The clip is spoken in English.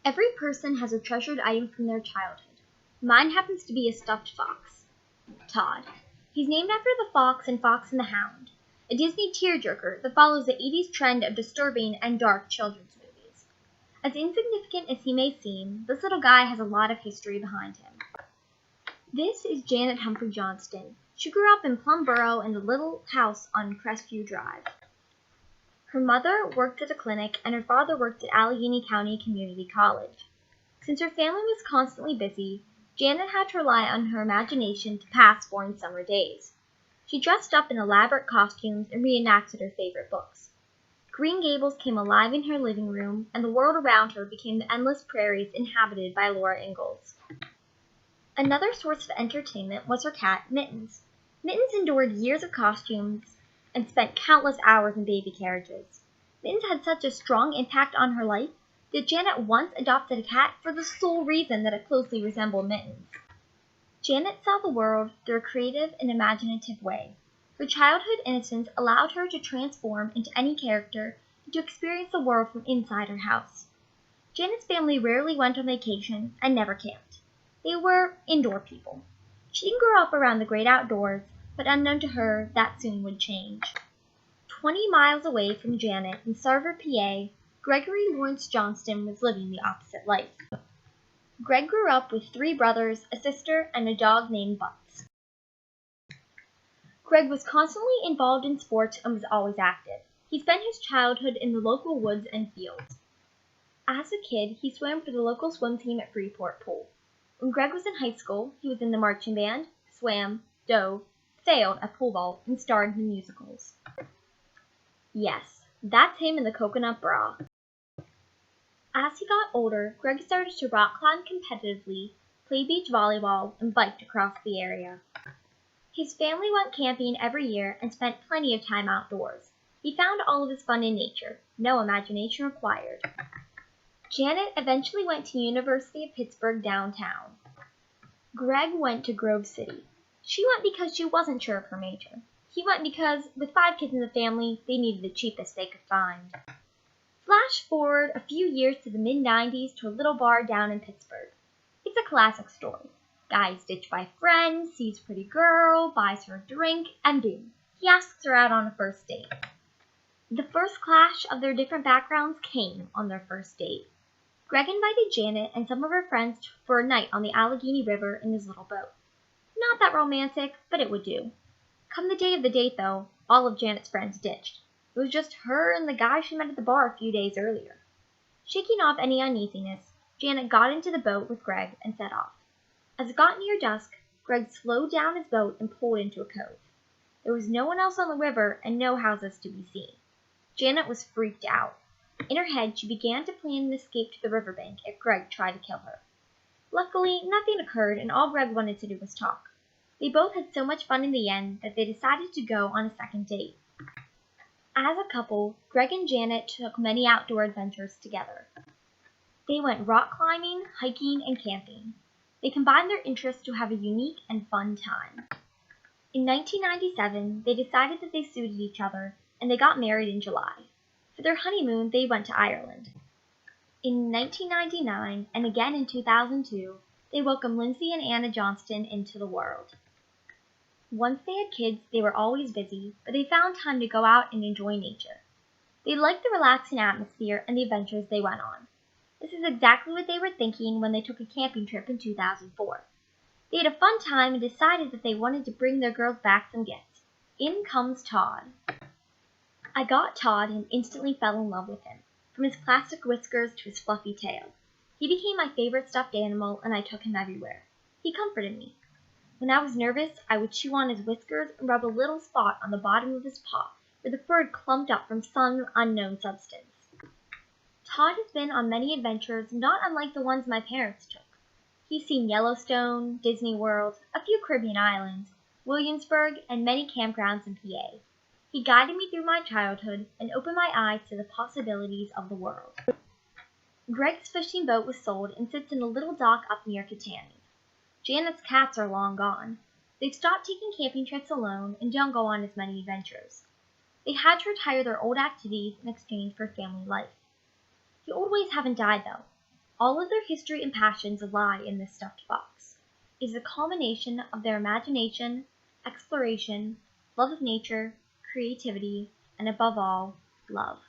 Every person has a treasured item from their childhood. Mine happens to be a stuffed fox. Todd. He's named after the fox in Fox and the Hound, a Disney tearjerker that follows the 80s trend of disturbing and dark children's movies. As insignificant as he may seem, this little guy has a lot of history behind him. This is Janet Humphrey Johnston. She grew up in Plum Borough in a little house on Crestview Drive. Her mother worked at a clinic and her father worked at Allegheny County Community College. Since her family was constantly busy, Janet had to rely on her imagination to pass boring summer days. She dressed up in elaborate costumes and reenacted her favorite books. Green Gables came alive in her living room, and the world around her became the endless prairies inhabited by Laura Ingalls. Another source of entertainment was her cat, Mittens. Mittens endured years of costumes and spent countless hours in baby carriages. Mittens had such a strong impact on her life that Janet once adopted a cat for the sole reason that it closely resembled Mittens. Janet saw the world through a creative and imaginative way. Her childhood innocence allowed her to transform into any character and to experience the world from inside her house. Janet's family rarely went on vacation and never camped. They were indoor people. She didn't grow up around the great outdoors, but unknown to her, that soon would change. 20 miles away from Janet in Sarver, PA, Gregory Lawrence Johnston was living the opposite life. Greg grew up with 3 brothers, a sister, and a dog named Butts. Greg was constantly involved in sports and was always active. He spent his childhood in the local woods and fields. As a kid, he swam for the local swim team at Freeport Pool. When Greg was in high school, he was in the marching band, swam, dove, sailed at pool ball, and starred in musicals. Yes, that's him in the coconut bra. As he got older, Greg started to rock climb competitively, play beach volleyball, and biked across the area. His family went camping every year and spent plenty of time outdoors. He found all of his fun in nature, no imagination required. Janet eventually went to University of Pittsburgh downtown. Greg went to Grove City. She went because she wasn't sure of her major. He went because, with 5 kids in the family, they needed the cheapest they could find. Flash forward a few years to the mid-90s to a little bar down in Pittsburgh. It's a classic story. Guy is ditched by friends, sees a pretty girl, buys her a drink, and boom, he asks her out on a first date. The first clash of their different backgrounds came on their first date. Greg invited Janet and some of her friends for a night on the Allegheny River in his little boat. Not that romantic, but it would do. Come the day of the date, though, all of Janet's friends ditched. It was just her and the guy she met at the bar a few days earlier. Shaking off any uneasiness, Janet got into the boat with Greg and set off. As it got near dusk, Greg slowed down his boat and pulled into a cove. There was no one else on the river and no houses to be seen. Janet was freaked out. In her head, she began to plan an escape to the riverbank if Greg tried to kill her. Luckily, nothing occurred and all Greg wanted to do was talk. They both had so much fun in the end that they decided to go on a second date. As a couple, Greg and Janet took many outdoor adventures together. They went rock climbing, hiking, and camping. They combined their interests to have a unique and fun time. In 1997, they decided that they suited each other, and they got married in July. For their honeymoon, they went to Ireland. In 1999, and again in 2002, they welcomed Lindsay and Anna Johnston into the world. Once they had kids, they were always busy, but they found time to go out and enjoy nature. They liked the relaxing atmosphere and the adventures they went on. This is exactly what they were thinking when they took a camping trip in 2004. They had a fun time and decided that they wanted to bring their girls back some gifts. In comes Todd. I got Todd and instantly fell in love with him, from his classic whiskers to his fluffy tail. He became my favorite stuffed animal, and I took him everywhere. He comforted me. When I was nervous, I would chew on his whiskers and rub a little spot on the bottom of his paw where the fur had clumped up from some unknown substance. Todd has been on many adventures not unlike the ones my parents took. He's seen Yellowstone, Disney World, a few Caribbean islands, Williamsburg, and many campgrounds in PA. He guided me through my childhood and opened my eyes to the possibilities of the world. Greg's fishing boat was sold and sits in a little dock up near Kittanning. Janet's cats are long gone. They've stopped taking camping trips alone and don't go on as many adventures. They had to retire their old activities in exchange for family life. The old ways haven't died, though. All of their history and passions lie in this stuffed box. It is a culmination of their imagination, exploration, love of nature, creativity, and above all, love.